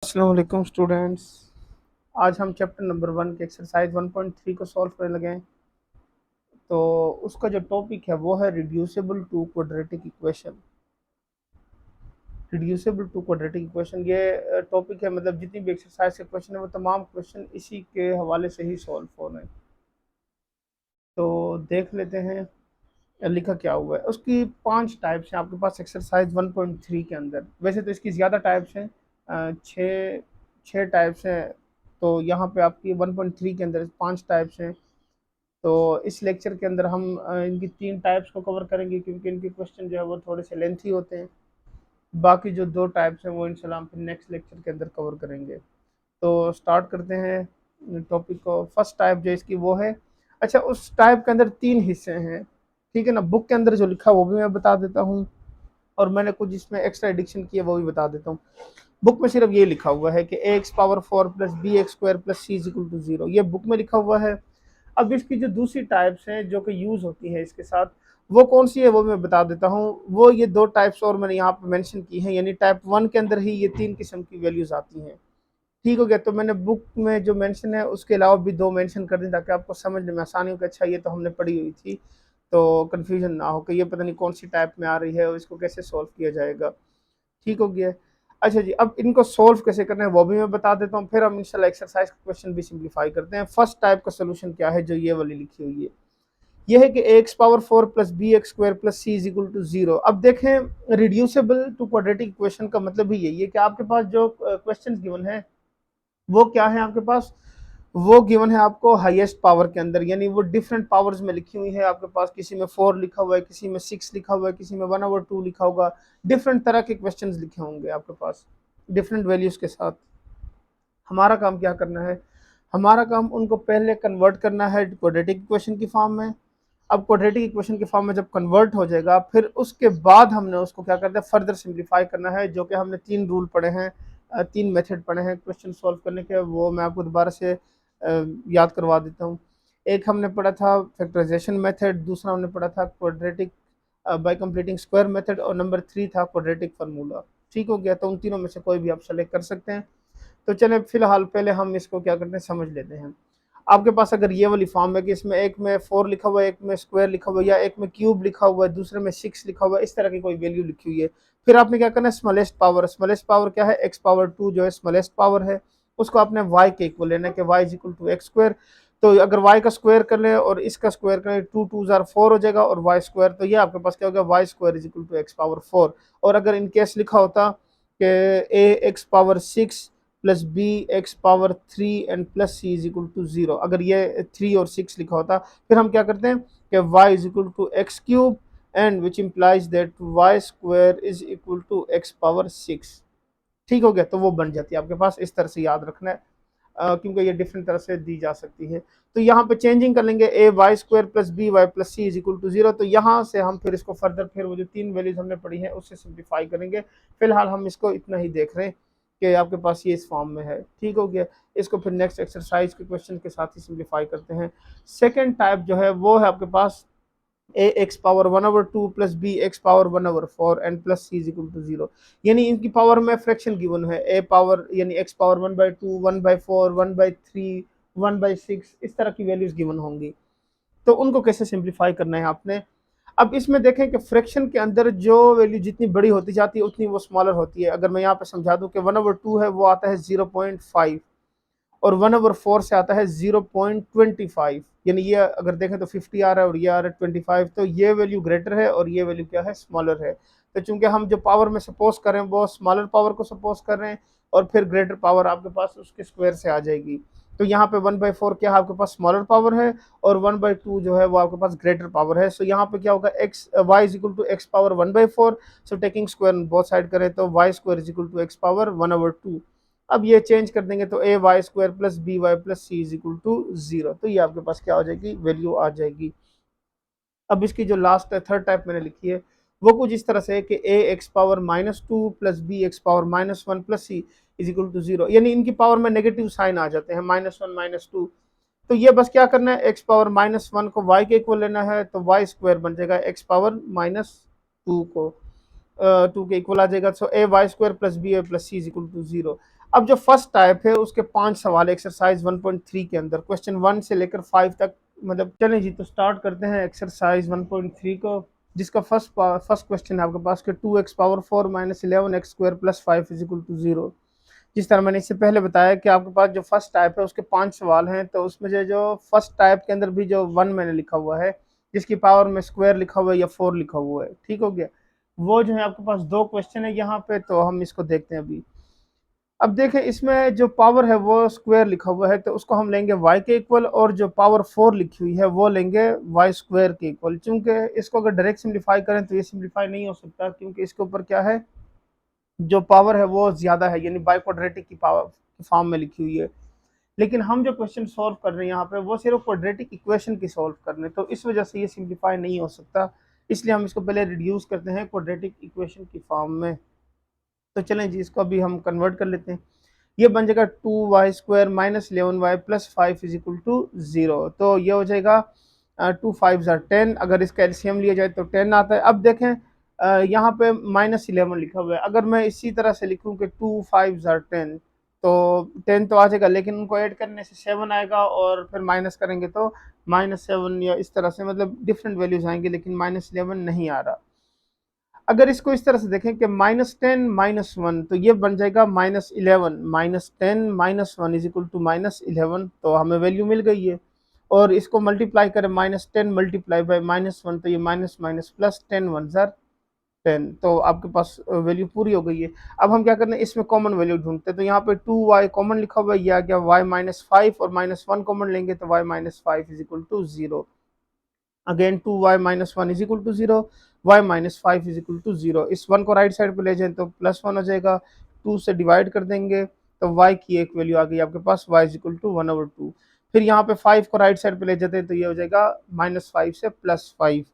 अस्सलाम वालेकुम स्टूडेंट्स। आज हम चैप्टर नंबर 1 के एक्सरसाइज 1.3 को सॉल्व करने लगे हैं। तो उसका जो टॉपिक है वो है reducible to quadratic equation. Reducible to quadratic equation ये टॉपिक है, मतलब जितनी भी एक्सरसाइज के क्वेश्चन है वो तमाम क्वेश्चन इसी के हवाले से ही सॉल्व हो रहे हैं। तो देख लेते हैं लिखा क्या हुआ है। उसकी 5 टाइप्स हैं आपके पास एक्सरसाइज 1.3 के अंदर। वैसे तो इसकी ज़्यादा टाइप्स हैं, छः छः टाइप्स हैं। तो यहाँ पे आपकी 1.3 के अंदर 5 टाइप्स हैं। तो इस लेक्चर के अंदर हम इनकी 3 टाइप्स को कवर करेंगे, क्योंकि इनके क्वेश्चन जो है वो थोड़े से लेंथी होते हैं। बाकी जो 2 टाइप्स हैं वो इंशाल्लाह हम फिर नेक्स्ट लेक्चर के अंदर कवर करेंगे। तो स्टार्ट करते हैं टॉपिक को। फर्स्ट टाइप जो इसकी वो है, अच्छा उस टाइप के अंदर 3 हिस्से हैं, ठीक है ना। बुक के अंदर जो लिखा है वो भी मैं बता देता हूँ, और मैंने कुछ इसमें एक्स्ट्रा एडिक्शन किया वो भी बता देता हूँ। बुक में सिर्फ ये लिखा हुआ है कि A X power 4 plus B X square plus C is equal to 0, ये बुक में लिखा हुआ है। अब इसकी जो दूसरी टाइप्स हैं जो कि यूज़ होती है इसके साथ, वो कौन सी है वो मैं बता देता हूँ। वो ये 2 टाइप्स और मैंने यहाँ पे मेंशन की हैं, यानी टाइप 1 के अंदर ही ये 3 किस्म की वैल्यूज़ आती हैं। ठीक हो गया। तो मैंने बुक में जो मेंशन है उसके अलावा भी 2 मेंशन कर दी ताकि आपको समझने में आसानी हो कि अच्छा ये तो हमने पढ़ी हुई थी, तो कन्फ्यूजन ना हो कि ये पता नहीं कौन सी टाइप में आ रही है और इसको कैसे सॉल्व किया जाएगा। ठीक हो गया। अच्छा जी, अब इनको सॉल्व कैसे करना है वो भी मैं बता देता हूँ, फिर हम इंशाल्लाह एक्सरसाइज का क्वेश्चन भी सिंप्लीफाई करते हैं। फर्स्ट टाइप का सोल्यूशन क्या है जो ये वाली लिखी हुई है, ये है कि X power 4 plus B X square plus C is equal to 0। अब देखें, रिड्यूसिबल टू क्वाड्रेटिक इक्वेशन का मतलब ही यही है कि आपके पास जो क्वेश्चन गिवन है वो क्या है आपके पास, वो गिवन है आपको हाईएस्ट पावर के अंदर, यानी वो डिफरेंट पावर्स में लिखी हुई है आपके पास। किसी में 4 लिखा हुआ है, किसी में 6 लिखा हुआ है, किसी में 1/2 लिखा होगा। डिफरेंट तरह के क्वेश्चंस लिखे होंगे आपके पास डिफरेंट वैल्यूज के साथ। हमारा काम क्या करना है, हमारा काम उनको पहले कन्वर्ट करना है क्वाड्रेटिक इक्वेशन की फॉर्म में। अब क्वाड्रेटिक इक्वेशन की फॉर्म में जब कन्वर्ट हो जाएगा, फिर उसके बाद हमने उसको क्या करना है, फर्दर सिंप्लीफाई करना है, जो कि हमने 3 रूल पढ़े हैं, 3 मेथड पढ़े हैं क्वेश्चन सॉल्व करने के। वो मैं आपको दोबारा से याद करवा देता हूँ। एक हमने पढ़ा था फैक्टराइजेशन मेथड, दूसरा हमने पढ़ा था quadratic bye completing square method, और नंबर 3 था क्वाड्रेटिक फार्मूला। ठीक हो गया। तो उन तीनों में से कोई भी आप सेलेक्ट कर सकते हैं। तो चले फिलहाल पहले हम इसको क्या करते हैं समझ लेते हैं। आपके पास अगर ये वाली फॉर्म है कि इसमें एक में 4 लिखा हुआ है, एक में स्क्वायर लिखा हुआ है, या एक में क्यूब लिखा हुआ है, दूसरे में 6 लिखा हुआ है, इस तरह की कोई वैल्यू लिखी हुई है, फिर आपने क्या करना है, स्मॉलेस्ट पावर। स्मॉलेस्ट पावर क्या है, एक्स पावर 2 जो है स्मॉलेस्ट पावर है, उसको आपने वाई के इक्वल लेना है कि Y is equal to X square. तो अगर वाई का स्क्वायर कर लें और इसका स्क्वायर करें, 2 2 जार 4 हो जाएगा, और वाई स्क्वायर, तो ये आपके पास क्या होगा, Y square is equal to X power 4। और अगर इन केस लिखा होता कि A X power 6 plus B X power 3 and plus C is equal to 0, अगर ये 3 और 6 लिखा होता, फिर हम क्या करते हैं कि Y is equal to X cube and which implies that Y square is equal to X power 6। ठीक हो गया। तो वो बन जाती है आपके पास, इस तरह से याद रखना है, क्योंकि ये डिफरेंट तरह से दी जा सकती है। तो यहाँ पे चेंजिंग कर लेंगे, A Y square plus B Y plus C is equal to 0। तो यहाँ से हम फिर इसको फर्दर फिर वो जो 3 वैल्यूज हमने पढ़ी हैं उससे सिंप्लीफाई करेंगे। फिलहाल हम इसको इतना ही देख रहे हैं कि आपके पास ये इस फॉर्म में है। ठीक हो गया। इसको फिर नेक्स्ट एक्सरसाइज के क्वेश्चन के साथ ही सिंप्लीफाई करते हैं। सेकेंड टाइप जो है वो है आपके पास A X power 1/2 plus B X power 1/4 and plus C is equal to 0। यानी इनकी पावर में फ्रैक्शन गिवन है, ए पावर यानी एक्स पावर 1/2 1/4 1/3 1/6, इस तरह की वैल्यूज गिवन होंगी। तो उनको कैसे सिंप्लीफाई करना है आपने। अब इसमें देखें कि फ्रैक्शन के अंदर जो वैल्यू जितनी बड़ी होती जाती है उतनी वो स्मॉलर होती है। अगर मैं यहाँ पे समझा दूं कि 1/2 है वो आता है 0.5, और 1/4 से आता है 0.25, यानी ये अगर देखें तो 50 आ रहा है और ये आ रहा है 25, तो ये वैल्यू ग्रेटर है और ये वैल्यू क्या है, स्मॉलर है। तो चूंकि हम जो पावर में सपोज कर रहे हैं वो स्मॉलर पावर को सपोज कर रहे हैं, और फिर ग्रेटर पावर आपके पास उसके स्क्वायर से आ जाएगी। तो यहाँ पे 1/4 क्या है आपके पास, स्मॉलर पावर है, और 1/2 जो है वो आपके पास ग्रेटर पावर है। सो यहाँ पे क्या होगा, X Y is equal to X power 1/4। So taking square both side करें तो Y square is equal to X power 1/2। अब ये चेंज कर देंगे तो A Y square plus B Y plus C is equal to 0। तो ये आपके पास क्या हो जाएगी, वैल्यू आ जाएगी। अब इसकी जो लास्ट है थर्ड टाइप मैंने लिखी है वो कुछ इस तरह से है कि A X power -2 plus B X power -1 plus C is equal to 0, यानी इनकी पावर में नेगेटिव साइन आ जाते हैं, -1 -2। तो ये बस क्या करना है, एक्स पावर -1 को वाई के इक्वल लेना है, तो वाई स्क्वायर बन जाएगा एक्स पावर -2 को 2 के इक्वल आ जाएगा। So A Y square plus B A plus C is equal to 0। अब जो फर्स्ट टाइप है उसके 5 सवाल एक्सरसाइज 1.3 के अंदर, क्वेश्चन 1 से लेकर 5 तक। मतलब चलें जी, तो स्टार्ट करते हैं एक्सरसाइज 1.3 को, जिसका फर्स्ट क्वेश्चन है आपके पास कि 2x power 4 minus 11x square plus 5 is equal to 0। जिस तरह मैंने इससे पहले बताया कि आपके पास जो फर्स्ट टाइप है उसके 5 सवाल हैं, तो उसमें जो फर्स्ट टाइप के अंदर भी जो 1 मैंने लिखा हुआ है, जिसकी पावर में स्क्वायर लिखा हुआ है या 4 लिखा हुआ है, ठीक हो गया। वो जो है आपके पास 2 क्वेश्चन है यहाँ पे, तो हम इसको देखते हैं अभी। अब देखें, इसमें जो पावर है वो स्क्वायर लिखा हुआ है, तो उसको हम लेंगे y के इक्वल, और जो पावर 4 लिखी हुई है वो लेंगे y स्क्वायर के इक्वल। चूंकि इसको अगर डायरेक्ट सिंप्लीफाई करें तो ये सिंप्लीफाई नहीं हो सकता, क्योंकि इसके ऊपर क्या है, जो पावर है वो ज्यादा है, यानी बाई क्वाड्रेटिक की पावर की फॉर्म में लिखी हुई है। लेकिन हम जो क्वेश्चन सॉल्व कर रहे हैं यहाँ पे वो सिर्फ क्वाड्रेटिक इक्वेशन की सॉल्व कर रहे हैं, तो इस वजह से ये सिंप्लीफाई नहीं हो सकता। इसलिए हम इसको पहले रिड्यूस करते हैं क्वाड्रेटिक इक्वेशन की फॉर्म में। तो चलें जी, इसको अभी हम कन्वर्ट कर लेते हैं। ये बन जाएगा 2y square minus 11y plus 5 is equal to 0। तो ये हो जाएगा 2 5 ज़ार 10, अगर इसका एलसीएम लिया जाए तो 10 आता है। अब देखें, यहाँ पे -11 लिखा हुआ है, अगर मैं इसी तरह से लिखूं कि 2 5 ज़ार 10, तो 10 तो आ जाएगा, लेकिन उनको ऐड करने से 7 आएगा, और फिर माइनस करेंगे तो -7, या इस तरह से मतलब डिफरेंट वैल्यूज आएंगे, लेकिन -11 नहीं आ रहा। अगर इसको इस तरह से देखें कि -10 -1, तो ये बन जाएगा -11, -10 -1 इज इक्वल टू -11, तो हमें वैल्यू मिल गई है। और इसको मल्टीप्लाई करें -10 मल्टीप्लाई बाय -1, तो ये माइनस माइनस प्लस 10 1 ज़ार 10, तो आपके पास वैल्यू पूरी हो गई है। अब हम क्या करते हैं, इसमें कॉमन वैल्यू ढूंढते हैं, तो यहाँ पे 2y कॉमन लिखा हुआ है, ये आ गया y -5, और -1 कॉमन लेंगे तो y -5 is equal to 0। Again 2y -1 is equal to 0, y -5 is equal to 0। इस 1 को राइट साइड पे ले जाएं तो +1 हो जाएगा, 2 से डिवाइड कर देंगे तो y की एक वैल्यू आ गई आपके पास, y इज इक्वल टू 1/2। फिर यहाँ पे 5 को राइट साइड पे ले जाते हैं तो ये हो जाएगा -5 से +5।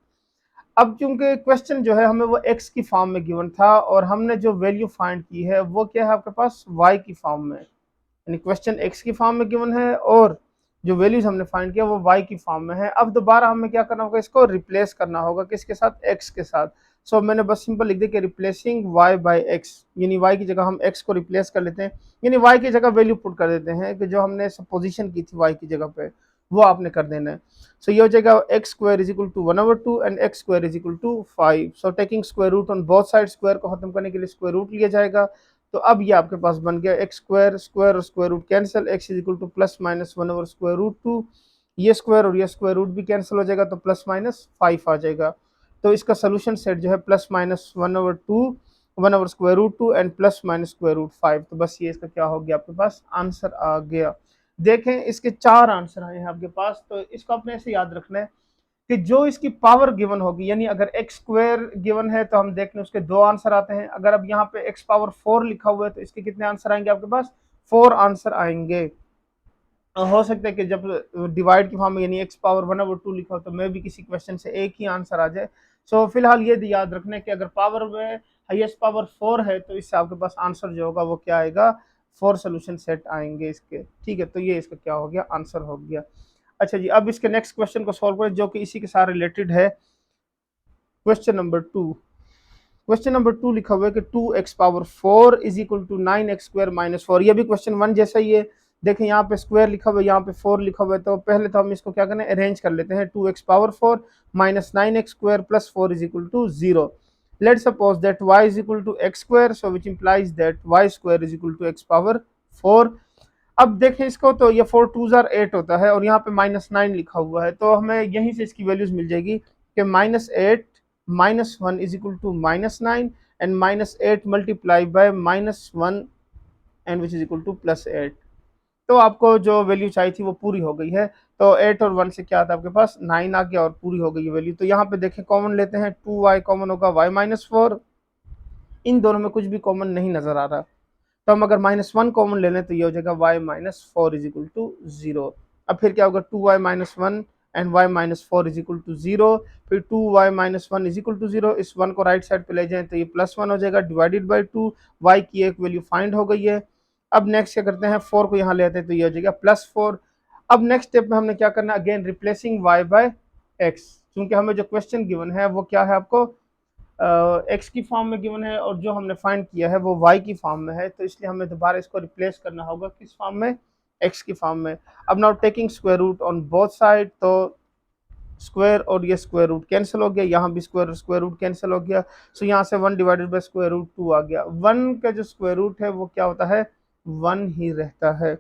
अब चूंकि क्वेश्चन जो है हमें वो x की फॉर्म में गिवन था, और हमने जो वैल्यू फाइंड की है वो क्या है आपके पास, y की फॉर्म में, यानी क्वेश्चन x की फॉर्म में गिवन है, और जो वैल्यूज हमने फाइंड किया वो y की फॉर्म में है। अब दोबारा हमें क्या करना होगा, इसको रिप्लेस करना होगा, किसके साथ, x के साथ। सो मैंने बस सिंपल लिख दिया कि रिप्लेसिंग y बाय x, यानी y की जगह हम x को रिप्लेस कर लेते हैं, यानी y की जगह वैल्यू पुट कर देते हैं कि जो हमने सपोजिशन की थी y की जगह पे, वो आपने कर देना है। सो ये हो जाएगा x square is equal to 1/2 and x square is equal to 5। So taking square root on both side, square को खत्म करने के लिए स्क्वायर रूट लिया जाएगा। तो अब ये आपके पास बन गया एक्स स्क्वायर, स्क्वायर और square root cancel, X is equal to +-1/√2, ये स्क्वायर और ये स्क्वायर रूट भी कैंसिल हो जाएगा, तो +-5 आ जाएगा। तो इसका सोल्यूशन सेट जो है +-1/2, 1/√2 एंड +-√5। तो बस ये इसका क्या हो गया, आपके पास आंसर आ गया। देखें, इसके 4 आंसर आए हैं आपके पास, तो इसको अपने ऐसे याद रखना है कि जो इसकी पावर गिवन होगी, यानी अगर एक्स स्क्वायर गिवन है तो हम देख लें उसके 2 आंसर आते हैं। अगर अब यहाँ पे एक्स पावर 4 लिखा हुआ है तो इसके कितने आंसर आएंगे आपके पास, 4 आंसर आएंगे। हो सकता है कि जब डिवाइड की फॉर्म में, यानी एक्स पावर 1/2 लिखा हो, तो मैं भी किसी क्वेश्चन से एक ही आंसर आ जाए। सो फिलहाल ये याद रखना है कि अगर पावर में हाईएस्ट पावर 4 है तो इससे आपके पास आंसर जो होगा वो क्या आएगा, 4 सोल्यूशन सेट आएंगे इसके, ठीक है। तो ये इसका क्या हो गया, आंसर हो गया। अच्छा जी, अब इसके नेक्स्ट क्वेश्चन को सॉल्व करें, जो कि इसी के साथ रिलेटेड है। क्वेश्चन नंबर 2 लिखा हुआ है कि 2x power 4 is equal to 9x square minus 4। ये भी क्वेश्चन 1 जैसा ही है। देखें, यहाँ पे स्क्वायर लिखा हुआ है, यहाँ पे 4 लिखा हुआ है, तो पहले तो हम इसको क्या करें, अरेंज कर लेते हैं। 2x power 4 minus 9x square plus 4 is equal to 0। Let suppose that y is equal to x square, so which implies that y square is equal to x power 4। अब देखें इसको, तो ये 4 2 ज़ार 8 होता है, और यहाँ पे -9 लिखा हुआ है, तो हमें यहीं से इसकी वैल्यूज मिल जाएगी कि -8 -1 is equal to -9 and -8 multiply by -1 and which is equal to +8। तो आपको जो वैल्यू चाहिए थी वो पूरी हो गई है। तो 8 और 1 से क्या आता है आपके पास, 9 आ गया, और पूरी हो गई वैल्यू। तो यहाँ पे देखें, कॉमन लेते हैं, 2y कॉमन होगा, y-4, इन दोनों में कुछ भी कॉमन नहीं नजर आ रहा, तो हम अगर -1 कॉमन ले लें तो ये हो जाएगा y-4 इज इक्वल टू 0। अब फिर क्या होगा, 2y-1 and y-4 is equal to 0। फिर 2y-1 इज इक्वल टू 0, इस 1 को राइट साइड पे ले जाएं तो ये +1 हो जाएगा, डिवाइडेड बाई 2, y की एक वैल्यू फाइंड हो गई है। अब नेक्स्ट क्या करते हैं, 4 को यहाँ ले आते हैं तो ये हो जाएगा +4। अब नेक्स्ट स्टेप में हमने क्या करना है, again replacing y by x, क्योंकि हमें जो क्वेश्चन गिवन है वो क्या है आपको, एक्स की फॉर्म में गिवन है और जो हमने फाइंड किया है वो वाई की फॉर्म में है, तो इसलिए हमें दोबारा इसको रिप्लेस करना होगा किस फॉर्म में, एक्स की फॉर्म में। अब now taking square root on both side, तो स्क्वायर और ये स्क्वायर रूट कैंसिल हो गया, यहाँ भी स्क्वायर और स्क्वायर रूट कैंसिल हो गया, सो यहाँ से 1 डिवाइडेड बाई स्क्वायर रूट 2 आ गया। 1 का जो स्क्वायर रूट है वो क्या होता है, 1 ही रहता है।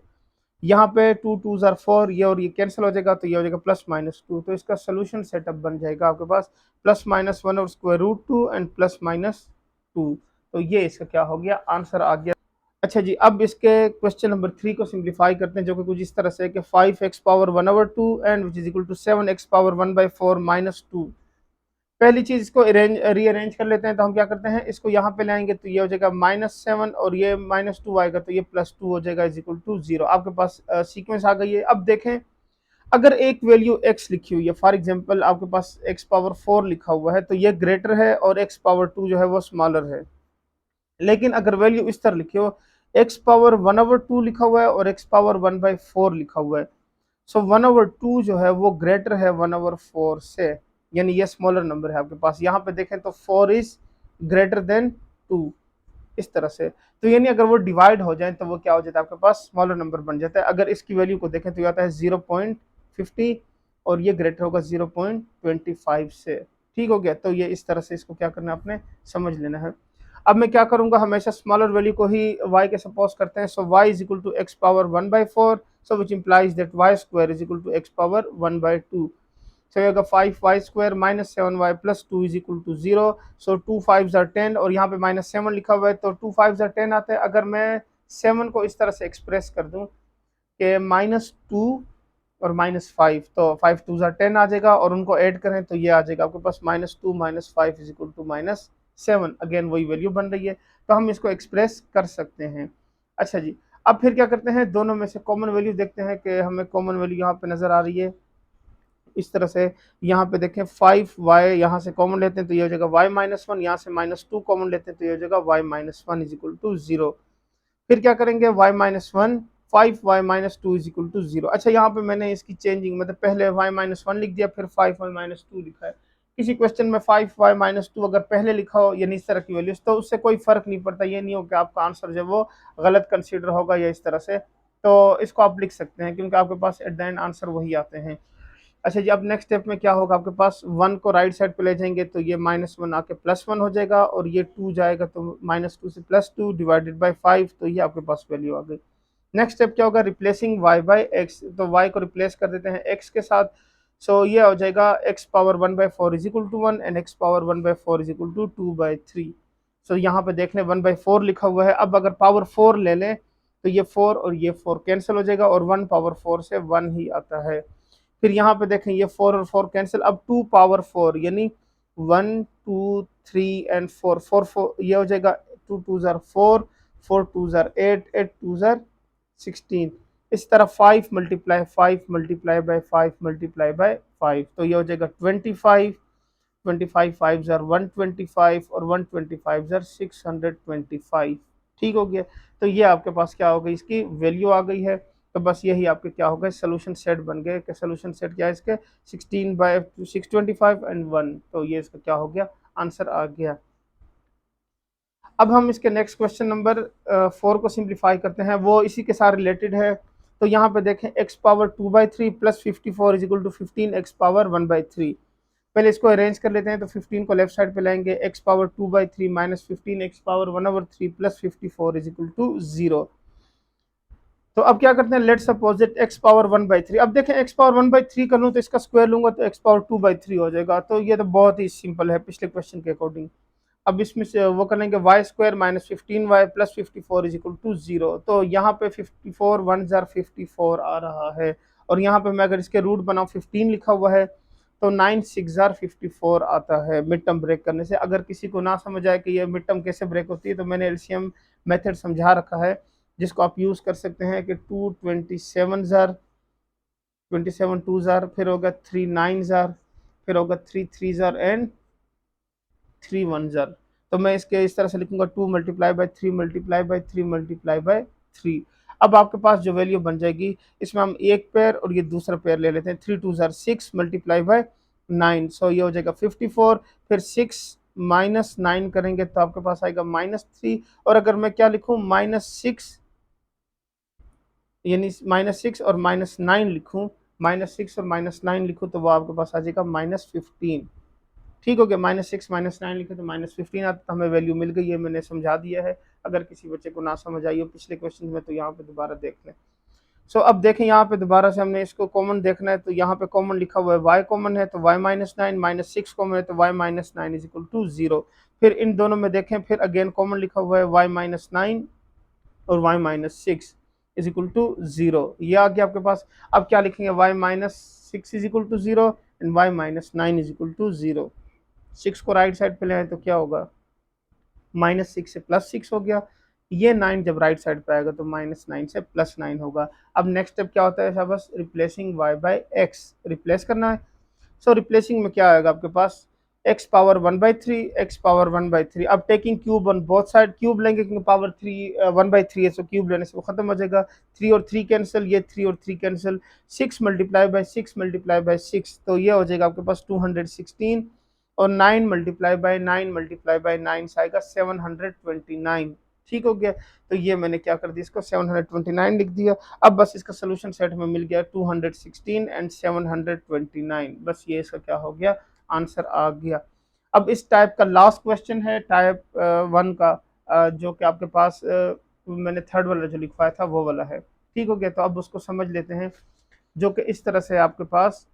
यहाँ पे 2 2 ज़ार 4, ये और ये कैंसिल हो जाएगा, तो ये हो जाएगा प्लस माइनस 2। तो इसका सोल्यूशन सेटअप बन जाएगा आपके पास प्लस माइनस 1 और square root 2 and plus minus 2। तो ये इसका क्या हो गया, आंसर आ गया। अच्छा जी, अब इसके क्वेश्चन नंबर 3 को सिंप्लीफाई करते हैं, जो कि कुछ इस तरह से है कि 5x power 1/2 and which is equal to 7x power 1/4 minus 2। पहली चीज इसको रीअरेंज कर लेते हैं, तो हम क्या करते हैं, इसको यहाँ पे लाएंगे तो ये हो जाएगा -7 और ये -2 आएगा, तो ये +2 हो जाएगा इज इक्वल टू 0। आपके पास सीक्वेंस आ गई है। अब देखें, अगर एक वैल्यू x लिखी हुई है, फॉर एग्जांपल आपके पास x पावर 4 लिखा हुआ है, तो ये ग्रेटर है और x पावर 2 जो है वो स्मॉलर है। लेकिन अगर वैल्यू इस तरह लिखी हो, x पावर 1/2 लिखा हुआ है और x पावर 1/4 लिखा हुआ है, सो 1/2 जो है वो ग्रेटर है 1/4 से, यानी ये स्मॉलर नंबर है आपके पास। यहाँ पे देखें तो 4 इज ग्रेटर देन 2, इस तरह से। तो यानी अगर वो डिवाइड हो जाए तो वो क्या हो जाता है, आपके पास स्मॉलर नंबर बन जाता है। अगर इसकी वैल्यू को देखें तो ये आता है 0.50 और ये ग्रेटर होगा 0.25 से। ठीक हो गया, तो ये इस तरह से इसको क्या करना है, आपने समझ लेना है। अब मैं क्या करूंगा, हमेशा स्मॉलर वैल्यू को ही y के सपोज करते हैं, so y is equal to x power 1/4, so which implies that y square is equal to x power 1/2। so ये होगा 5y square minus 7y plus 2 is equal to 0। so 2 5s are 10 और यहाँ पे -7 लिखा हुआ है, तो 2 5s are 10 आता है। अगर मैं 7 को इस तरह से एक्सप्रेस कर दूं कि -2 और -5, तो 5 2s are 10 आ जाएगा, और उनको ऐड करें तो ये आ जाएगा आपके पास -2 -5 इज इक्वल टू -7। अगेन वही वैल्यू बन रही है, तो हम इसको एक्सप्रेस कर सकते हैं। अच्छा जी, अब फिर क्या करते हैं, दोनों में से कॉमन वैल्यू देखते हैं कि हमें कॉमन वैल्यू यहाँ पे नजर आ रही है इस तरह से। यहाँ पे देखें 5y यहाँ से कॉमन लेते हैं तो ये हो जाएगा y-1, यहाँ से -2 कॉमन लेते हैं तो ये हो जाएगा y-1 इज इक्वल टू 0। फिर क्या करेंगे, y-1 5y-2 is equal to 0। अच्छा, यहाँ पे मैंने इसकी चेंजिंग, मतलब पहले y-1 लिख दिया, फिर 5y-2 लिखा है। किसी क्वेश्चन में 5y-2 अगर पहले लिखा हो यानी इस तरह की वैल्यूज, तो उससे कोई फर्क नहीं पड़ता, ये नहीं हो कि आपका आंसर जो है वो गलत कंसीडर होगा या इस तरह से, तो इसको आप लिख सकते हैं क्योंकि आपके पास एट द एंड आंसर वही आते हैं। अच्छा जी, अब नेक्स्ट स्टेप में क्या होगा, आपके पास 1 को राइट साइड पे ले जाएंगे तो ये -1 आके +1 हो जाएगा, और ये 2 जाएगा तो -2 से +2 डिवाइडेड बाई 5, तो ये आपके पास वैल्यू आ गई। नेक्स्ट स्टेप क्या होगा, रिप्लेसिंग y बाई एक्स, तो y को रिप्लेस कर देते हैं x के साथ। सो ये हो जाएगा x power 1/4 is equal to 1 and x power 1/4 is equal to 2/3। So यहाँ पे देख लें 1/4 लिखा हुआ है। अब अगर पावर 4 ले लें तो ये 4 और ये 4 कैंसिल हो जाएगा, और 1 पावर 4 से 1 ही आता है। फिर यहाँ पे देखें ये 4 और 4 कैंसिल, अब 2 पावर 4 यानी 1 2 3 एंड 4 4 4, ये हो जाएगा 2 2 ज़ार 4 4 2 ज़ार 8 8 2 ज़ार 16। इस तरह 5 multiply 5 multiply by 5 multiply by 5, तो ये हो जाएगा 25 25 5 ज़ार 125 और 125 ज़ार 625। ठीक हो गया, तो ये आपके पास क्या हो गई, इसकी वैल्यू आ गई है। तो बस यही आपके क्या हो गए, सोल्यूशन सेट बन गए कि सोल्यूशन सेट क्या है इसके 16/625 एंड 1, तो ये इसका क्या हो गया, आंसर आ गया। अब हम इसके नेक्स्ट क्वेश्चन नंबर 4 को सिंप्लीफाई करते हैं, वो इसी के साथ रिलेटेड है। तो यहाँ पे देखें x power 2/3 plus 54 is equal to 15x power 1/3। पहले इसको अरेंज कर लेते हैं, तो 15 को लेफ्ट साइड पे लाएंगे, x power 2/3 minus 15x power 1/3 plus 54 is equal to 0। तो अब क्या करते हैं, let suppose it x power 1/3। अब देखें x पावर 1/3 कर लूँ तो इसका स्क्वायर लूंगा तो x पावर 2/3 हो जाएगा, तो ये तो बहुत ही सिंपल है पिछले क्वेश्चन के अकॉर्डिंग। अब इसमें से वो कर लेंगे y square minus 15y plus 54 is equal to 0। तो यहाँ पे 54 1 जार 54 आ रहा है, और यहाँ पे मैं अगर इसके रूट बनाऊँ 15 लिखा हुआ है तो 9 6 जार 54 आता है मिड टर्म ब्रेक करने से। अगर किसी को ना समझ आए कि ये मिड टर्म कैसे ब्रेक होती है, तो मैंने एलसीएम मेथड समझा रखा है, जिसको आप यूज़ कर सकते हैं कि 2 27 जार 27 2 जार, फिर होगा 3 9 जार, फिर होगा 3 3 जार एंड 3 1 जार। तो मैं इसके इस तरह से लिखूंगा 2 multiply by 3 multiply by 3 multiply by 3। अब आपके पास जो वैल्यू बन जाएगी, इसमें हम एक पेयर और ये दूसरा पेयर ले लेते हैं, 3 2 जार 6 मल्टीप्लाई बाई 9, सो ये हो जाएगा 54, फिर 6 -9 करेंगे तो आपके पास आएगा -3, और अगर मैं क्या लिखूं -6, यानी -6 और -9 लिखूं, -6 और -9 लिखूं तो वो आपके पास आ जाएगा -15। ठीक हो गया, -6 -9 लिखे तो -15 आता, तो हमें वैल्यू मिल गई है, मैंने समझा दिया है। अगर किसी बच्चे को ना समझ आई हो पिछले क्वेश्चन में तो यहाँ पे दोबारा देख लें। सो अब देखें यहाँ पे दोबारा से हमने इसको कॉमन देखना है, तो यहाँ पे कॉमन लिखा हुआ है y कॉमन है तो y -9, -6 कॉमन है तो y -9 इज इक्वल टू 0। फिर इन दोनों में देखें, फिर अगेन कॉमन लिखा हुआ है y -9 और y -6 इज इक्वल टू 0, ये आ गया आपके पास। अब क्या लिखेंगे, y -6 is equal to 0 and y -9 is equal to 0। 6 को राइट साइड पे ले आए तो क्या होगा, -6 से +6 हो गया। ये 9 जब राइट साइड पे आएगा तो -9 से +9 होगा। अब नेक्स्ट स्टेप क्या होता है, शाबाश, replacing y by x, replace करना है। सो रिप्लेसिंग में क्या आएगा आपके पास, x पावर 1/3, x पावर 1/3। अब taking cube on both side, cube लेंगे क्योंकि पावर 1/3 है, सो क्यूब लेने से वो खत्म हो जाएगा। 3 और 3 कैंसिल, ये 3 और 3 cancel, 6 multiply bye 6 multiply bye 6, तो ये हो जाएगा आपके पास 216, और 9 मल्टीप्लाई बाय 9 मल्टीप्लाई बाय 9 से आएगा 729। ठीक हो गया, तो ये मैंने क्या कर दिया, इसको 729 लिख दिया। अब बस इसका सोल्यूशन सेट में मिल गया 216 एंड 729, बस ये इसका क्या हो गया, आंसर आ गया। अब इस टाइप का लास्ट क्वेश्चन है टाइप 1 का, जो कि आपके पास मैंने थर्ड वाला जो लिखवाया था वो वाला है। ठीक हो गया, तो अब उसको समझ लेते हैं, जो कि इस तरह से आपके पास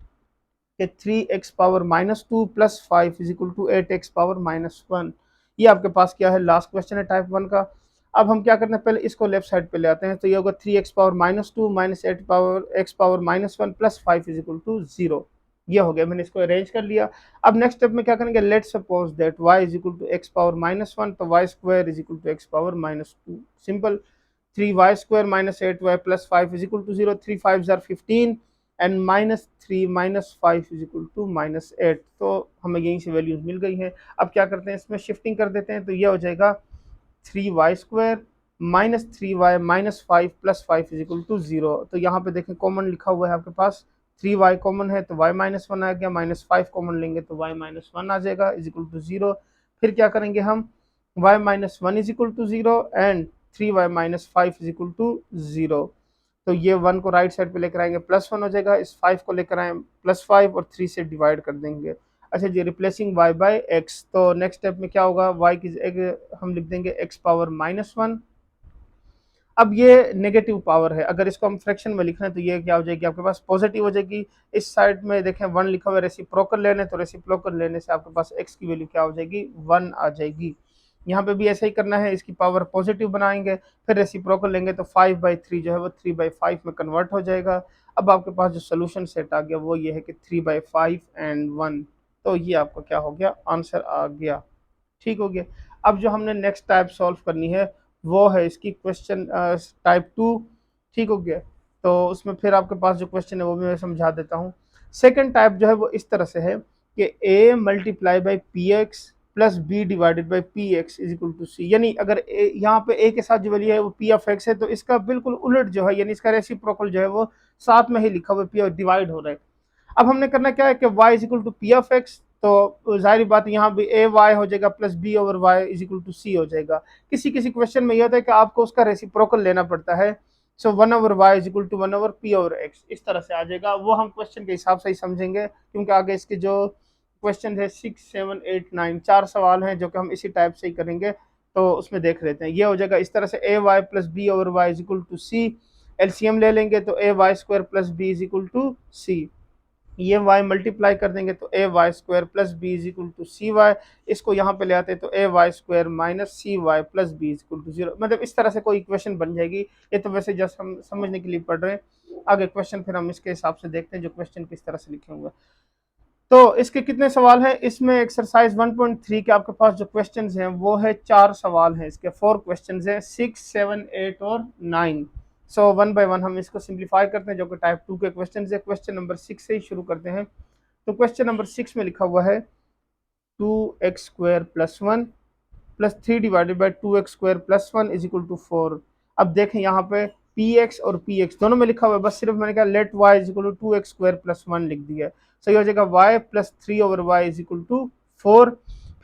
कि 3x power -2 plus 5 is equal to 8x power -1। ये आपके पास क्या है, लास्ट क्वेश्चन है टाइप 1 का। अब हम क्या करते हैं, पहले इसको लेफ्ट साइड पे ले आते हैं, तो ये होगा 3x power -2 minus 8 power x power -1 plus 5 is equal to 0। ये हो गया, मैंने इसको अरेंज कर लिया। अब नेक्स्ट स्टेप में क्या करेंगे, let suppose that y is equal to x power -1, तो y square is equal to x power -2, simple. 3y square minus 8y plus 5 is equal to 0, 3 5 जार 15 एंड -3 -5 इज इक्वल टू -8, तो हमें यहीं से values मिल गई हैं। अब क्या करते हैं, इसमें शिफ्टिंग कर देते हैं, तो ये हो जाएगा 3y square minus 3y minus 5 plus 5 is equal to 0। तो यहाँ पे देखें कॉमन लिखा हुआ है आपके पास, 3y कॉमन है तो y -1 आ गया, -5 कॉमन लेंगे तो y -1 आ जाएगा इज इक्वल टू 0। फिर क्या करेंगे हम, y -1 is equal to 0 and 3y -5 is equal to 0। तो ये 1 को राइट साइड पे लेकर आएंगे, +1 हो जाएगा, इस 5 को लेकर आए +5 और 3 से डिवाइड कर देंगे। अच्छा जी, रिप्लेसिंग y बाय x, तो नेक्स्ट स्टेप में क्या होगा, y की जगह हम लिख देंगे x पावर -1। अब ये नेगेटिव पावर है, अगर इसको हम फ्रैक्शन में लिखना है तो ये क्या हो जाएगी आपके पास, पॉजिटिव हो जाएगी। इस साइड में देखें 1 लिखा हुआ है, रेसिप्रोकल लेने, तो रेसिप्रोकल लेने से आपके पास x की वैल्यू क्या हो जाएगी, 1 आ जाएगी। यहाँ पे भी ऐसा ही करना है, इसकी पावर पॉजिटिव बनाएंगे, फिर रेसिप्रोकल लेंगे तो 5/3 जो है वो 3/5 में कन्वर्ट हो जाएगा। अब आपके पास जो सोल्यूशन सेट आ गया वो ये है कि 3/5 एंड 1, तो ये आपका क्या हो गया, आंसर आ गया। ठीक हो गया। अब जो हमने नेक्स्ट टाइप सॉल्व करनी है वो है इसकी क्वेश्चन टाइप 2। ठीक हो गया, तो उसमें फिर आपके पास जो क्वेश्चन है वो भी मैं समझा देता हूँ। सेकंड टाइप जो है वो इस तरह से है कि a multiply by P X plus B divided by P X is equal to C, यानी अगर यहाँ पे a के साथ जो वैल्यू है वो पी ऑफ एक्स है, तो इसका बिल्कुल उलट जो है, यानी इसका रेसिप्रोकल जो है वो साथ में ही लिखा हुआ है, पी डिवाइड हो रहा है। अब हमने करना क्या है कि y is equal to P of X, तो जाहिर बात यहाँ भी ए वाई हो जाएगा plus B over Y is equal to C हो जाएगा। किसी किसी क्वेश्चन में यह होता है कि आपको उसका रेसिप्रोकल लेना पड़ता है, so 1 over Y is equal to 1 over p over x, इस तरह से आ जाएगा। वो हम क्वेश्चन के हिसाब से ही समझेंगे, क्योंकि आगे इसके जो क्वेश्चन है 6 7 8 9 4 सवाल हैं जो कि हम इसी टाइप से ही करेंगे, तो उसमें देख लेते हैं। ये हो जाएगा इस तरह से A Y plus B over Y is equal to C, LCM ले लेंगे तो A Y square plus B is equal to C, ये y मल्टीप्लाई कर देंगे तो A Y square plus B is equal to C Y, इसको यहाँ पे ले आते हैं तो A Y square minus C Y plus B is equal to 0। मतलब इस तरह से कोई इक्वेशन बन जाएगी। ये तो वैसे जस्ट हम समझने के लिए पढ़ रहे हैं, आगे क्वेश्चन फिर हम इसके हिसाब से देखते हैं जो क्वेश्चन किस तरह से लिखे हुए। तो इसके कितने सवाल हैं, इसमें एक्सरसाइज 1.3 के आपके पास जो क्वेश्चन हैं वो है 4 सवाल हैं, इसके 4 क्वेश्चन हैं, 6 7 8 और 9। सो 1 बाय 1 हम इसको सिंप्लीफाई करते हैं, जो कि टाइप 2 के क्वेश्चन है। क्वेश्चन नंबर 6 से ही शुरू करते हैं। तो क्वेश्चन नंबर 6 में लिखा हुआ है 2x square plus 1 plus 3 divided by 2x square plus 1 is equal to 4। अब देखें यहाँ पे px और px दोनों में लिखा हुआ है, बस सिर्फ मैंने कहा let y is equal to 2x square plus 1 लिख दिया है। सही हो जाएगा y plus 3 over Y is equal to 4।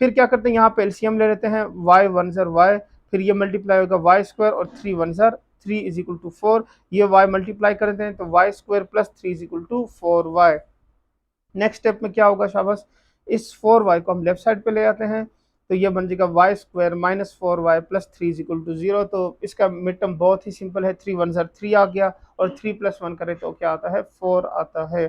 फिर क्या करते हैं, यहाँ पे एलसीएम ले लेते हैं, वाई वन ज़र वाई, फिर ये मल्टीप्लाई होगा वाई स्क्वायर और 3 वन ज़र 3 इज इक्वल टू 4, ये वाई मल्टीप्लाई करते हैं तो Y square plus 3 is equal to 4y। Next step में क्या होगा शाबाश, इस 4y को हम लेफ्ट साइड पे ले आते हैं तो ये बन जाएगा y square minus 4y plus 3 is equal to 0। तो इसका मिड टर्म बहुत ही सिंपल है, 3 वन ज़र 3 आ गया और 3 प्लस 1 करें तो क्या आता है 4 आता है।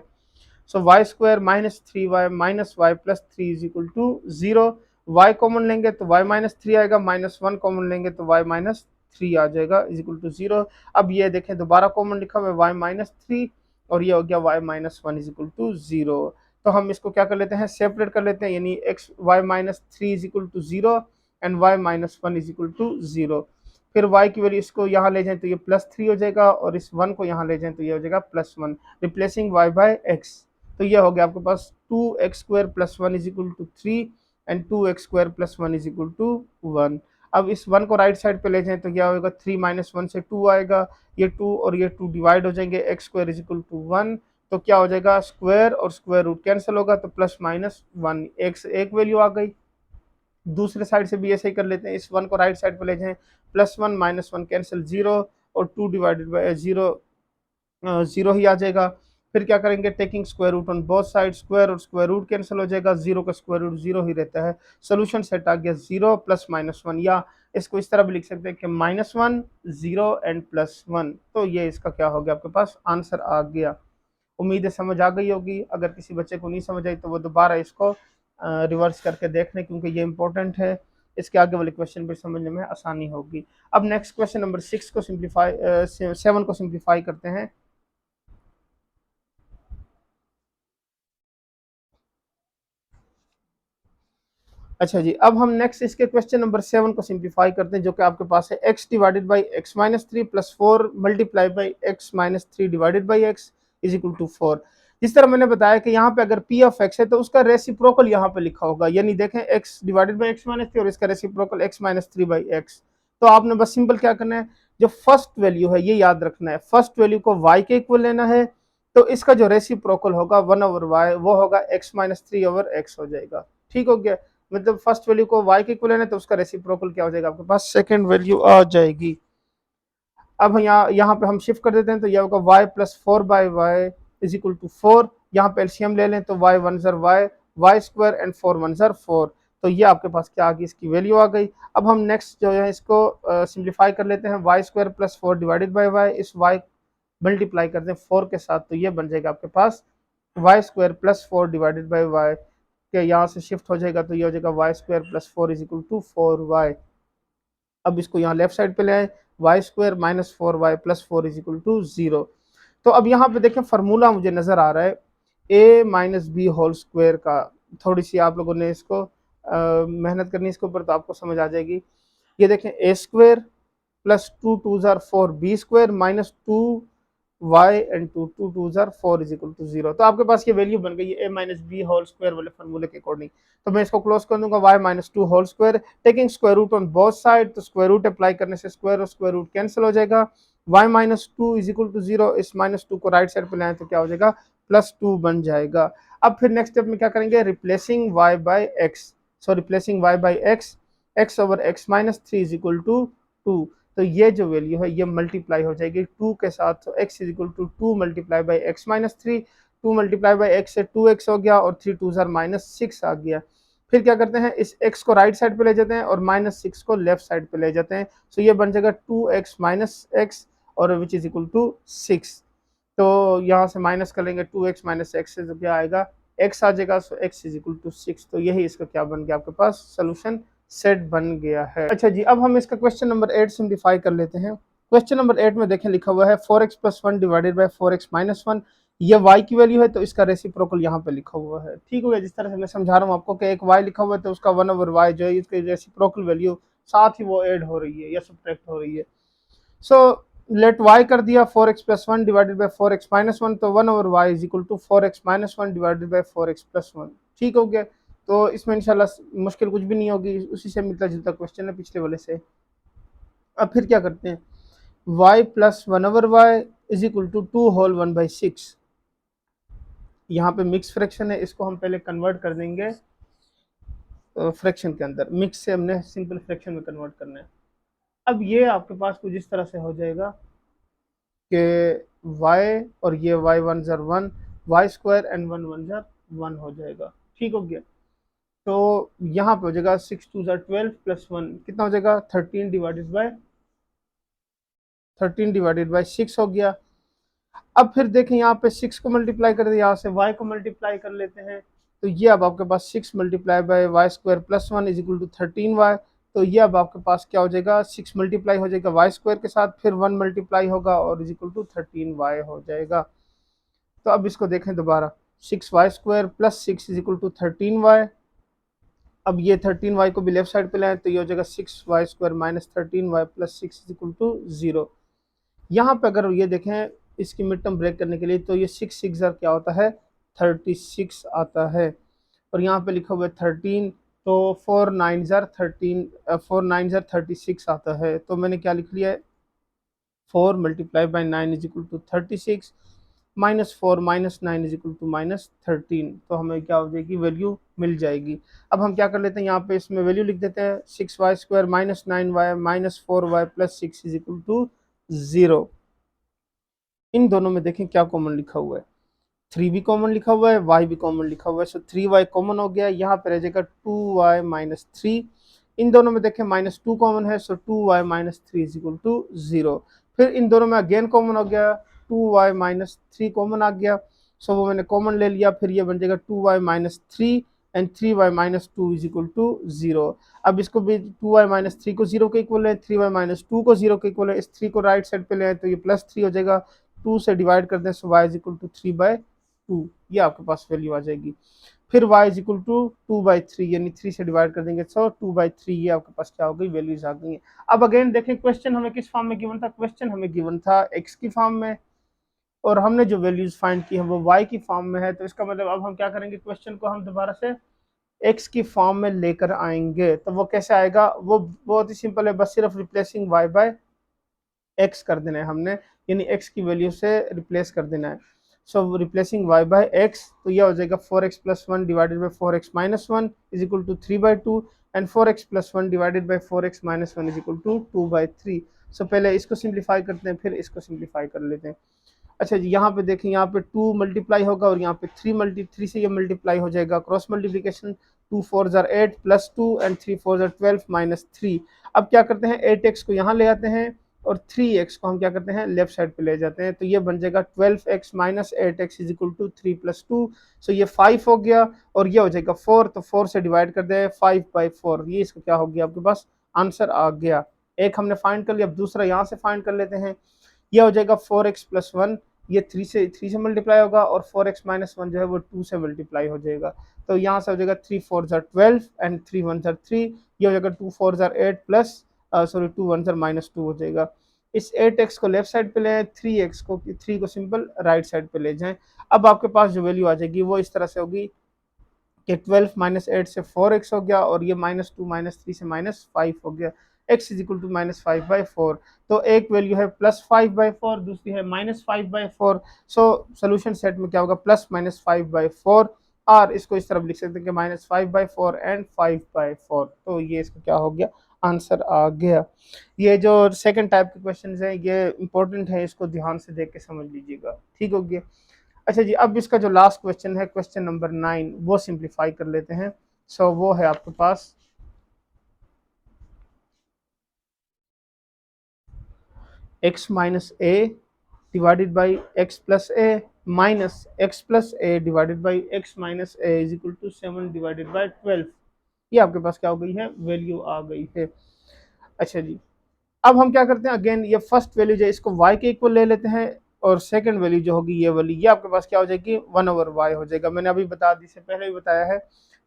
So Y square minus 3y minus Y plus 3 is equal to 0। Y common लेंगे तो y माइनस 3 आएगा, माइनस 1 कॉमन लेंगे तो y माइनस 3 आ जाएगा इज इक्वल टू 0। अब ये देखें दोबारा कॉमन लिखा हुआ है y माइनस 3 और ये हो गया y minus 1 is equal to 0। तो हम इसको क्या कर लेते हैं, सेपरेट कर लेते हैं, यानी x y minus 3 is equal to 0 and y minus 1 is equal to 0। फिर y की वैल्यू इसको यहाँ ले जाएं तो ये प्लस 3 हो जाएगा और इस 1 को यहाँ ले जाएं तो ये हो जाएगा plus 1, replacing y by x। तो ये हो गया आपके पास 2x square plus 1 is equal to 3 and 2x square plus 1 is equal to 1। अब इस 1 को राइट साइड पे ले जाएं तो क्या होगा, 3 माइनस 1 से 2 आएगा, ये 2 और ये 2 डिवाइड हो जाएंगे, x square is equal to 1। तो क्या हो जाएगा, स्क्वायर और स्क्वायर रूट कैंसिल होगा तो प्लस माइनस 1, एक वैल्यू आ गई। दूसरे साइड से भी ऐसे ही कर लेते हैं, इस 1 को राइट साइड पे ले जाएं, प्लस 1 माइनस 1 कैंसिल 0 और 2 डिवाइडेड बाई 0 0 ही आ जाएगा। फिर क्या करेंगे, taking square root on both side, square और स्क्वायर रूट कैंसिल हो जाएगा, 0 का स्क्वायर रूट 0 ही रहता है। सोल्यूशन सेट आ गया 0 प्लस माइनस 1, या इसको इस तरह भी लिख सकते हैं कि माइनस 1 0 एंड प्लस 1। तो ये इसका क्या हो गया, आपके पास आंसर आ गया। उम्मीद है समझ आ गई होगी। अगर किसी बच्चे को नहीं समझ आई तो वो दोबारा इसको रिवर्स करके देख लें, क्योंकि ये इंपॉर्टेंट है, इसके आगे वाले क्वेश्चन भी समझने में आसानी होगी। अब नेक्स्ट क्वेश्चन नंबर 6 को सिंप्लीफाई 7 को सिंप्लीफाई करते हैं। अच्छा जी, अब हम नेक्स्ट इसके क्वेश्चन नंबर 7 को सिंप्लीफाई करते हैं, जो कि आपके पास है x divided by x minus 3 plus 4 multiply by x minus 3 divided by x is equal to 4। जिस तरह मैंने बताया कि यहाँ पे अगर p ऑफ x है तो उसका रेसिप्रोकल यहाँ पे लिखा होगा, यानी देखें x divided by x minus 3 और इसका reciprocal x minus 3 by x. तो आपने बस सिंपल क्या करना है, जो फर्स्ट वैल्यू है ये याद रखना है, फर्स्ट वैल्यू को y के इक्वल लेना है, तो इसका जो रेसिप्रोकल होगा 1 ओवर y वो होगा x माइनस 3 ओवर x हो जाएगा। ठीक हो गया, मतलब फर्स्ट वैल्यू को y के इक्वल है तो उसका रेसिप्रोकल क्या हो जाएगा, आपके पास सेकंड वैल्यू आ जाएगी। अब यहाँ पे हम शिफ्ट कर देते हैं तो यह होगा y plus 4 by Y is equal to 4। यहाँ पे एलसीएम ले लें तो y वन ज़र वाई स्क्वायर एंड 4 वन ज़र 4। तो ये आपके पास क्या आ गई, इसकी वैल्यू आ गई। अब हम नेक्स्ट जो है इसको सिंप्लीफाई कर लेते हैं, y square plus 4 divided by y, इस y मल्टीप्लाई करते हैं 4 के साथ तो ये बन जाएगा आपके पास Y square plus 4 divided by Y के यहाँ से शिफ्ट हो जाएगा तो ये हो जाएगा y square plus 4 is equal to 4y। अब इसको यहाँ लेफ्ट साइड पे ले आए, y square minus 4y plus 4 is equal to 0। तो अब यहाँ पे देखें फार्मूला मुझे नजर आ रहा है a minus b whole square का। थोड़ी सी आप लोगों ने इसको मेहनत करनी इसके ऊपर तो आपको समझ आ जाएगी। ये देखें a स्क्वायर प्लस 2 2 ज़ार 4 b square minus 2 y and 2 2 2 ज़ार 4 इज इक्वल टू 0। तो आपके पास ये वैल्यू बन गई है a minus b whole square वाले फार्मूले के अकॉर्डिंग। तो मैं इसको क्लोज कर दूंगा, y minus 2 whole square, taking square root on both side, तो स्क्वायर रूट अप्लाई करने से स्क्वायर और स्क्वायर रूट कैंसिल हो जाएगा, y minus 2 is equal to 0। इस माइनस 2 को राइट साइड पे लाएं तो क्या हो जाएगा, प्लस 2 बन जाएगा। अब फिर नेक्स्ट स्टेप में क्या करेंगे, replacing y by x, so replacing y by x, x over x minus 3 is equal to 2। तो ये जो वैल्यू है ये मल्टीप्लाई हो जाएगी 2 के साथ, तो x is equal to 2 multiply by x minus 3, 2 multiply by x से 2x हो गया और 3 2 ज़ार माइनस 6 आ गया। फिर क्या करते हैं, इस x को राइट साइड पे ले जाते हैं और माइनस 6 को लेफ्ट साइड पे ले जाते हैं, सो ये बन जाएगा 2x माइनस एक्स और विच इज इक्वल टू 6। तो यहाँ से माइनस कर लेंगे 2x माइनस एक्स से, तो क्या आएगा x आ जाएगा, सो x इज इक्वल टू 6। तो यही इसका क्या बन गया, आपके पास सोल्यूशन सेट बन गया है। अच्छा जी, अब हम इसका क्वेश्चन नंबर 8 सिंप्लीफाई कर लेते हैं। क्वेश्चन नंबर 8 में देखें लिखा हुआ है 4x plus 1 divided by 4x minus 1, ये y की वैल्यू है तो इसका रेसिप्रोकल यहाँ पे लिखा हुआ है। ठीक हो गया, जिस तरह से मैं समझा रहा हूँ आपको कि एक y लिखा हुआ है तो उसका 1 ओवर y जो है इसकी रेसिप्रोकल वैल्यू साथ ही वो ऐड हो रही है या सब्ट्रैक्ट हो रही है। सो लेट y कर दिया 4x plus 1 divided by 4x minus 1, तो 1 over y is equal to 4x minus 1 divided by 4x plus 1। ठीक हो गया, तो इसमें इंशाल्लाह मुश्किल कुछ भी नहीं होगी, उसी से मिलता जुलता क्वेश्चन है पिछले वाले से। अब फिर क्या करते हैं, y plus 1 over y is equal to 2 whole 1 by 6। यहाँ पे मिक्स फ्रैक्शन है, इसको हम पहले कन्वर्ट कर देंगे फ्रैक्शन के अंदर, मिक्स से हमने सिंपल फ्रैक्शन में कन्वर्ट करना है। अब ये आपके पास कुछ इस तरह से हो जाएगा कि y और ये y वन ज़र one, Y square and one one ज़र वन हो जाएगा। ठीक हो गया। तो यहाँ पे हो जाएगा 6 2 ज़र 12 प्लस 1 कितना हो जाएगा 13 डिवाइडेड बाय 6 हो गया। अब फिर देखें यहाँ पे 6 को मल्टीप्लाई कर दिया, यहाँ से y को मल्टीप्लाई कर लेते हैं। तो ये अब आपके पास 6 multiply by y square plus 1 is equal to 13y। तो ये अब आपके पास क्या हो जाएगा, 6 मल्टीप्लाई हो जाएगा वाई स्क्वायर के साथ, फिर 1 मल्टीप्लाई होगा और इज इक्वल टू 13y हो जाएगा। तो अब इसको देखें दोबारा, 6y square plus 6 is equal to 13y। अब ये 13y को भी लेफ्ट साइड पे लाएं तो ये हो जाएगा 6y square minus 13y plus 6 is equal to 0। यहाँ पे अगर ये देखें इसकी मिड टर्म ब्रेक करने के लिए, तो ये 6 6 ज़र क्या होता है 36 आता है, और यहाँ पे लिखा हुआ है 13, तो 4 9 ज़र 13, 4 9 ज़र 36 आता है। तो मैंने क्या लिख लिया है, 4 multiply by 9 is equal to 36, minus 4 minus 9 is equal to minus 13। तो हमें क्या हो जाएगी, वैल्यू मिल जाएगी। अब हम क्या कर लेते हैं, यहाँ पे इसमें वैल्यू लिख देते हैं, 6y square minus 9y minus 4y plus 6 is equal to 0। इन दोनों में देखें क्या कॉमन लिखा हुआ है, 3 भी कॉमन लिखा हुआ है, y भी कॉमन लिखा हुआ है। सो 3y कॉमन हो गया, यहाँ पे रह जाएगा 2y माइनस 3। इन दोनों में देखें माइनस 2 कॉमन है, so 2y minus 3 is equal to 0। फिर इन दोनों में अगेन कॉमन हो गया, 2y माइनस 3 कॉमन आ गया, सो वो मैंने कॉमन ले लिया। फिर ये बन जाएगा 2y minus 3 and 3y minus 2 is equal to 0। अब इसको भी 2y माइनस 3 को 0 के इक्वल है, 3y माइनस 2 को 0 के इक्वल है, इस 3 को राइट साइड पे ले आए तो ये प्लस 3 हो जाएगा, 2 से डिवाइड कर दें सो y इज इक्वल टू 3/2, ये आपके पास वैल्यू आ जाएगी। फिर y इज इक्वल टू 2/3, यानी 3 से डिवाइड कर देंगे सो 2/3, ये आपके पास क्या हो गई, वैल्यूज आ गई है। अब अगेन देखें क्वेश्चन हमें किस फॉर्म में गिवन था, क्वेश्चन हमें गिवन था x की फॉर्म में, और हमने जो वैल्यूज फाइंड की है वो y की फॉर्म में है। तो इसका मतलब अब हम क्या करेंगे, क्वेश्चन को हम दोबारा से x की फॉर्म में लेकर आएंगे। तो वो कैसे आएगा, वो बहुत ही सिंपल है, बस सिर्फ रिप्लेसिंग y बाय x कर देना है हमने, यानी x की वैल्यू से रिप्लेस कर देना है। So replacing y by x, तो यह हो जाएगा 4x plus 1 divided by 4x minus 1 is equal to 3/2 and 4x plus 1 divided by 4x minus 1 is equal to 2/3। So पहले इसको सिंप्लीफाई करते हैं, फिर इसको सिंप्लीफाई कर लेते हैं। अच्छा जी, यहाँ पे देखें, यहाँ पे 2 मल्टीप्लाई होगा और यहाँ पे 3 से ये मल्टीप्लाई हो जाएगा, क्रॉस मल्टीप्लिकेशन, 2 4 ज़र 8 प्लस 2 एंड 3 4 ज़र 12 माइनस 3। अब क्या करते हैं, 8x को यहाँ ले आते हैं और 3x को हम क्या करते हैं लेफ्ट साइड पे ले जाते हैं, तो ये बन जाएगा 12x minus 8x is equal to 3 plus 2। So ये 5 हो गया और ये हो जाएगा 4, तो 4 से डिवाइड कर दे 5/4, ये इसका क्या हो गया, आपके पास आंसर आ गया। एक हमने फाइंड कर लिया, अब दूसरा यहाँ से फाइंड कर लेते हैं। यह हो जाएगा 4x प्लस 1, ये 3 से मल्टीप्लाई होगा और 4x माइनस 1 जो है वो 2 से मल्टीप्लाई हो जाएगा। तो यहाँ से हो जाएगा 3 4 ज़र 12 एंड 3 1 ज़र 3, ये हो जाएगा 2 4 ज़र 8 प्लस 2 1 ज़र माइनस 2 हो जाएगा। इस 8x को लेफ्ट साइड पे ले आए, 3 को सिंपल राइट साइड पे ले जाएं। अब आपके पास जो वैल्यू आ जाएगी वो इस तरह से होगी कि 12 माइनस 8 से 4x हो गया और ये माइनस 2 माइनस 3 से माइनस 5 हो गया, x is equal to minus 5/4। तो एक वैल्यू है प्लस 5/4, दूसरी है माइनस 5/4। सो सोल्यूशन सेट में क्या होगा, प्लस माइनस 5/4, और इसको इस तरफ लिख सकते हैं कि माइनस 5/4 एंड 5/4। तो ये इसका क्या हो गया, आंसर आ गया। ये जो सेकंड टाइप के क्वेश्चन हैं ये इंपॉर्टेंट है, इसको ध्यान से देख के समझ लीजिएगा, ठीक हो गया। अच्छा जी, अब इसका जो लास्ट क्वेश्चन है, क्वेश्चन नंबर 9, वो सिंप्लीफाई कर लेते हैं। सो वो है आपके पास x minus a divided by x plus a minus x plus a divided by x minus a is equal to 7 divided by 12। ये आपके पास क्या हो गई है, वैल्यू आ गई है। अच्छा जी, अब हम क्या करते हैं, अगेन ये फर्स्ट वैल्यू जो है इसको y के इक्वल ले लेते हैं, और सेकंड वैल्यू जो होगी ये वाली, ये आपके पास क्या हो जाएगी, 1/y हो जाएगा। मैंने अभी बता दी, से पहले भी बताया है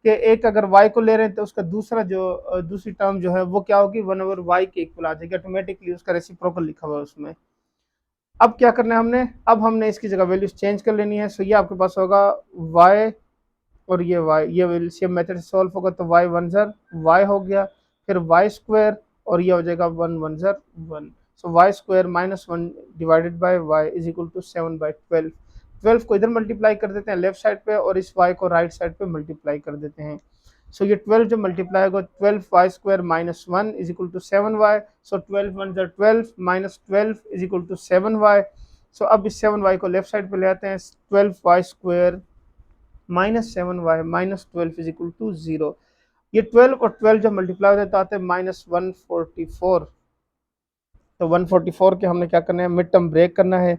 कि एक अगर y को ले रहे हैं तो उसका दूसरा जो दूसरी टर्म जो है वो क्या होगी, 1/y के इक्वल आ जाएगी, ऑटोमेटिकली उसका रेसिप्रोकल लिखा हुआ है उसमें। अब क्या करना है हमने, अब हमने इसकी जगह वैल्यूज चेंज कर लेनी है। सो ये आपके पास होगा y और ये y, ये सेम मेथड से सॉल्व होगा, तो y 1 ज़र y हो गया, फिर y स्क्वायर और ये हो जाएगा 1 1 ज़र 1। So y square minus 1 divided by y is equal to 7/12। 12 को इधर मल्टीप्लाई कर देते हैं लेफ्ट साइड पे और इस y को राइट साइड पे मल्टीप्लाई कर देते हैं। सो ये 12 जब मल्टीप्लाई होगा 12y² minus 1 is equal to 7y। So 12 1 ज़ा 12 minus 12 is equal to 7y। So अब इस 7y को लेफ्ट साइड पे ले आते हैं, 12y² minus 7y minus 12 is equal to 0। ये 12 और 12 जब मल्टीप्लाई होते हैं तो आते हैं माइनस 144। तो 144 के हमने क्या करना है, मिड टर्म ब्रेक करना है,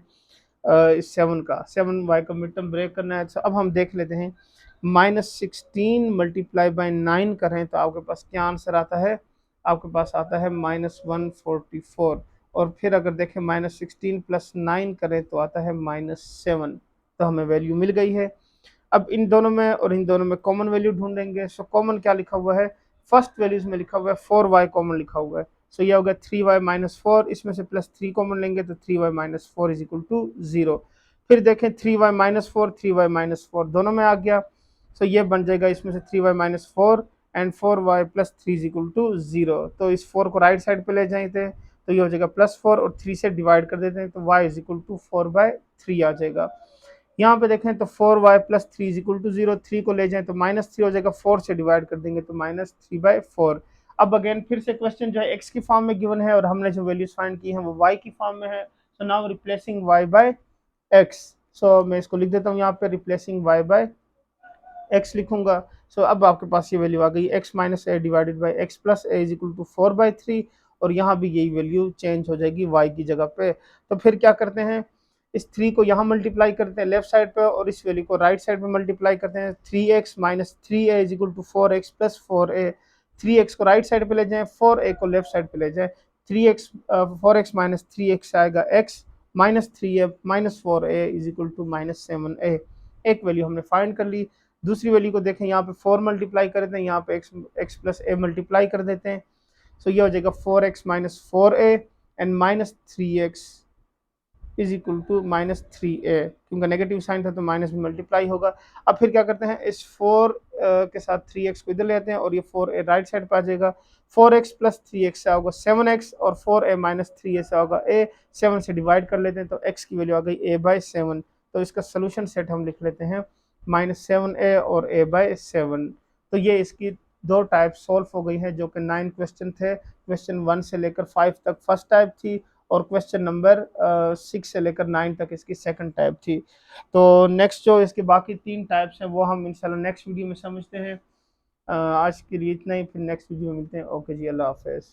इस 7y का मिड टर्म ब्रेक करना है। तो अब हम देख लेते हैं, -16 मल्टीप्लाई बाय 9 करें तो आपके पास क्या आंसर आता है, आपके पास आता है -144। और फिर अगर देखें -16 प्लस 9 करें तो आता है -7। तो हमें वैल्यू मिल गई है। अब इन दोनों में और इन दोनों में कॉमन वैल्यू ढूंढेंगे। सो कॉमन क्या लिखा हुआ है, फर्स्ट वैल्यूज में लिखा हुआ है 4y कॉमन लिखा हुआ है। सो ये होगा 3y माइनस 4, इसमें से प्लस 3 कॉमन लेंगे तो 3y minus 4 is equal to 0। फिर देखें 3y माइनस 4 3y माइनस 4 दोनों में आ गया। सो ये बन जाएगा इसमें से 3y minus 4 and 4y plus 3 is equal to 0। तो इस 4 को राइट साइड पे ले जाते हैं तो ये हो जाएगा +4 और 3 से डिवाइड कर देते हैं तो y इज इक्वल टू 4/3 आ जाएगा। यहाँ पे देखें तो 4y plus 3 is equal to 0, 3 को ले जाएं तो -3 हो जाएगा, 4 से डिवाइड कर देंगे तो -3/4। अब अगेन फिर से क्वेश्चन जो है x की फॉर्म में गिवन है और हमने जो वैल्यूज फाइंड की हैं वो y की फॉर्म में है। So now replacing y by x। So मैं इसको लिख देता हूँ यहाँ पे, रिप्लेसिंग y बाय x लिखूंगा। सो अब आपके पास ये वैल्यू आ गई x minus a divided by x plus a is equal to 4/3। और यहाँ भी यही वैल्यू चेंज हो जाएगी y की जगह पे। तो फिर क्या करते हैं, इस 3 को यहाँ मल्टीप्लाई करते हैं लेफ्ट साइड पे और इस वैल्यू को राइट साइड पे मल्टीप्लाई करते हैं। 3x minus 3a is equal to 4x plus 4a। 3x को राइट साइड पे ले जाएं, 4a को लेफ्ट साइड पे ले जाएं। 4x माइनस 3x आएगा x minus 3a minus 4a is equal to -7a। एक वैल्यू हमने फाइंड कर ली। दूसरी वैल्यू को देखें, यहाँ पे 4 मल्टीप्लाई कर देते हैं, यहाँ पे x प्लस a मल्टीप्लाई कर देते हैं। सो ये हो जाएगा 4x minus 4a and minus 3x is equal to -3a, क्योंकि नेगेटिव साइन था तो माइनस में मल्टीप्लाई होगा। अब फिर क्या करते हैं, इस 4 के साथ 3x को इधर ले आते हैं और ये 4a राइट साइड पे आ जाएगा। 4x प्लस 3x से होगा 7x और 4a माइनस 3a से होगा a। 7 से डिवाइड कर लेते हैं तो x की वैल्यू आ गई a/7। तो इसका सोल्यूशन सेट हम लिख लेते हैं -7a और a/7। तो ये इसकी दो टाइप सॉल्व हो गई हैं जो कि 9 क्वेश्चन थे। क्वेश्चन 1 से लेकर 5 तक फर्स्ट टाइप थी और क्वेश्चन नंबर 6 से लेकर 9 तक इसकी सेकंड टाइप थी। तो नेक्स्ट जो इसके बाकी 3 टाइप्स हैं वो हम इंशाल्लाह नेक्स्ट वीडियो में समझते हैं। आज के लिए इतना ही, फिर नेक्स्ट वीडियो में मिलते हैं। ओके जी, अल्लाह हाफ़िज़।